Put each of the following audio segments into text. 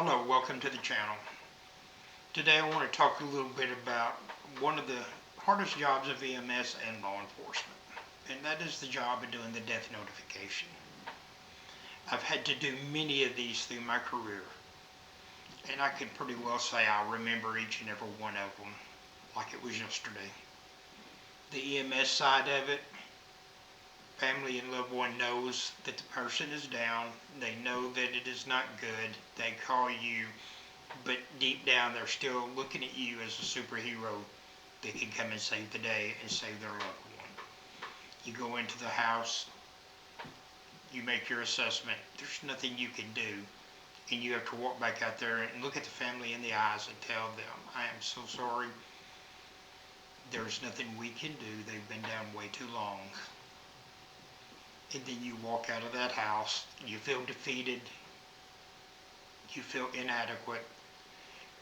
Hello, welcome to the channel. Today I want to talk a little bit about one of the hardest jobs of EMS and law enforcement, and that is the job of doing the death notification. I've had to do many of these through my career, and I can pretty well say I remember each and every one of them like it was yesterday. The EMS side of it, family and loved one knows that the person is down. They know that it is not good. They call you, but deep down they're still looking at you as a superhero that can come and save the day and save their loved one. You go into the house, you make your assessment. There's nothing you can do, and you have to walk back out there and look at the family in the eyes and tell them, I am so sorry. There's nothing we can do. They've been down way too long. And then you walk out of that house, you feel defeated, you feel inadequate,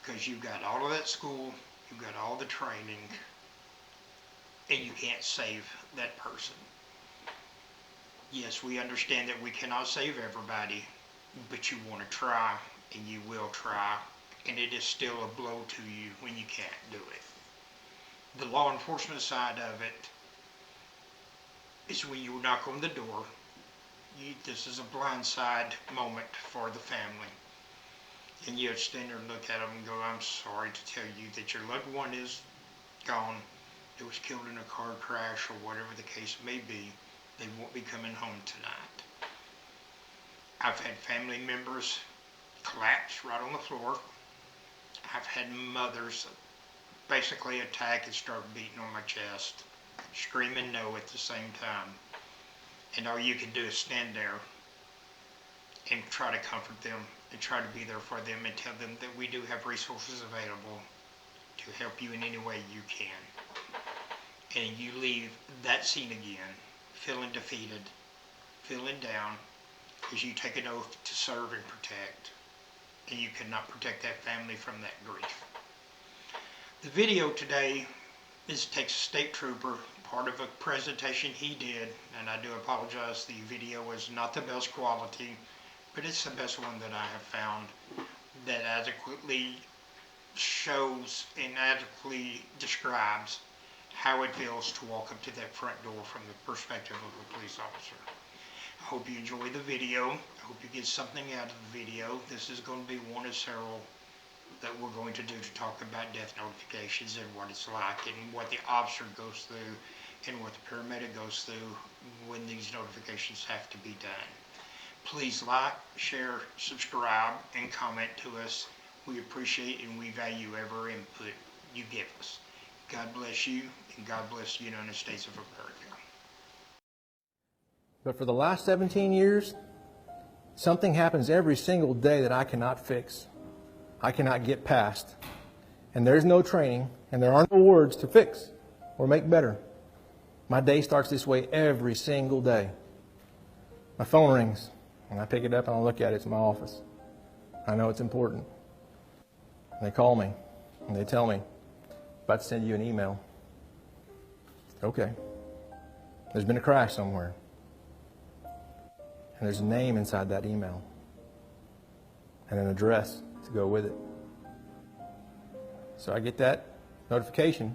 because you've got all of that school, you've got all the training, and you can't save that person. Yes, we understand that we cannot save everybody, but you want to try, and you will try, and it is still a blow to you when you can't do it. The law enforcement side of it is when you knock on the door. This is a blindside moment for the family. And you stand there and look at them and go, I'm sorry to tell you that your loved one is gone. It was killed in a car crash or whatever the case may be. They won't be coming home tonight. I've had family members collapse right on the floor. I've had mothers basically attack and start beating on my chest, screaming no at the same time. And all you can do is stand there and try to comfort them and try to be there for them and tell them that we do have resources available to help you in any way you can. And you leave that scene again feeling defeated, feeling down, because you take an oath to serve and protect, and you cannot protect that family from that grief. The video today takes a state trooper, part of a presentation he did, and I do apologize, the video was not the best quality, but it's the best one that I have found that adequately shows and adequately describes how it feels to walk up to that front door from the perspective of a police officer. I hope you enjoy the video. I hope you get something out of the video. This is going to be one of several that we're going to do to talk about death notifications and what it's like and what the officer goes through and what the paramedic goes through when these notifications have to be done. Please like, share, subscribe, and comment to us. We appreciate and we value every input you give us. God bless you, and God bless the United States of America. But for the last 17 years, something happens every single day that I cannot fix. I cannot get past. And there's no training, and there are no words to fix or make better. My day starts this way every single day. My phone rings, and I pick it up and I look at it. It's in my office. I know it's important. And they call me, and they tell me, about to send you an email. Okay. There's been a crash somewhere. And there's a name inside that email. And an address to go with it. So I get that notification,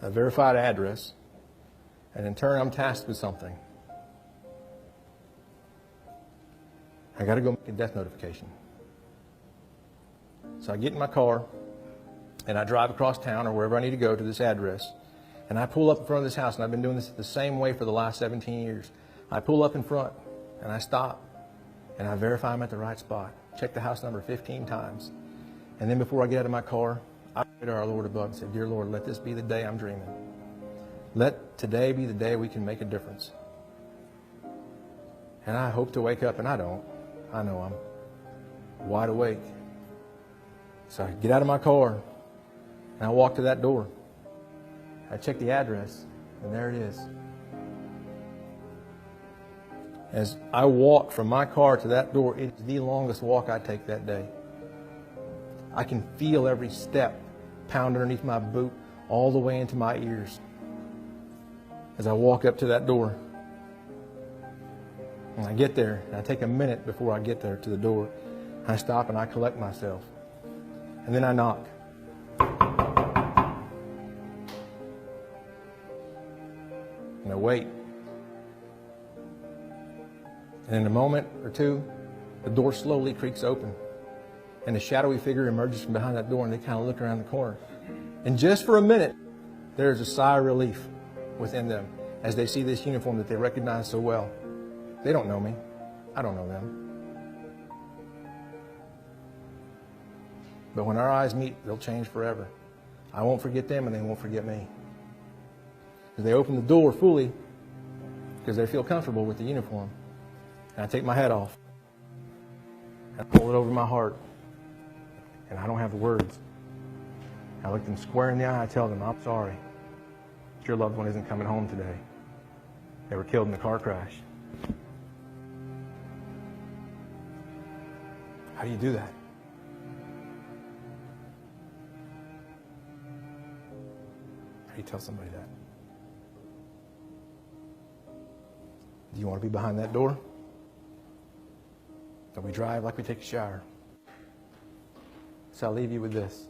a verified address, and in turn I'm tasked with something. I got to go make a death notification. So I get in my car and I drive across town or wherever I need to go to this address, and I pull up in front of this house, and I've been doing this the same way for the last 17 years. I pull up in front and I stop and I verify I'm at the right spot. Check the house number 15 times. And then before I get out of my car, I pray to our Lord above and say, Dear Lord, let this be the day I'm dreaming. Let today be the day we can make a difference. And I hope to wake up, and I don't. I know I'm wide awake. So I get out of my car and I walk to that door. I check the address, and there it is. As I walk from my car to that door, it's the longest walk I take that day. I can feel every step pound underneath my boot all the way into my ears as I walk up to that door. And I get there, and I take a minute before I get there to the door. I stop and I collect myself. And then I knock. And I wait. And in a moment or two, the door slowly creaks open. And a shadowy figure emerges from behind that door, and they kind of look around the corner. And just for a minute, there is a sigh of relief within them as they see this uniform that they recognize so well. They don't know me. I don't know them. But when our eyes meet, they'll change forever. I won't forget them, and they won't forget me. As they open the door fully, because they feel comfortable with the uniform. And I take my hat off. And I pull it over my heart. And I don't have the words. I look them square in the eye. I tell them, I'm sorry. But your loved one isn't coming home today. They were killed in a car crash. How do you do that? How do you tell somebody that? Do you want to be behind that door? Or we drive like we take a shower? So I'll leave you with this.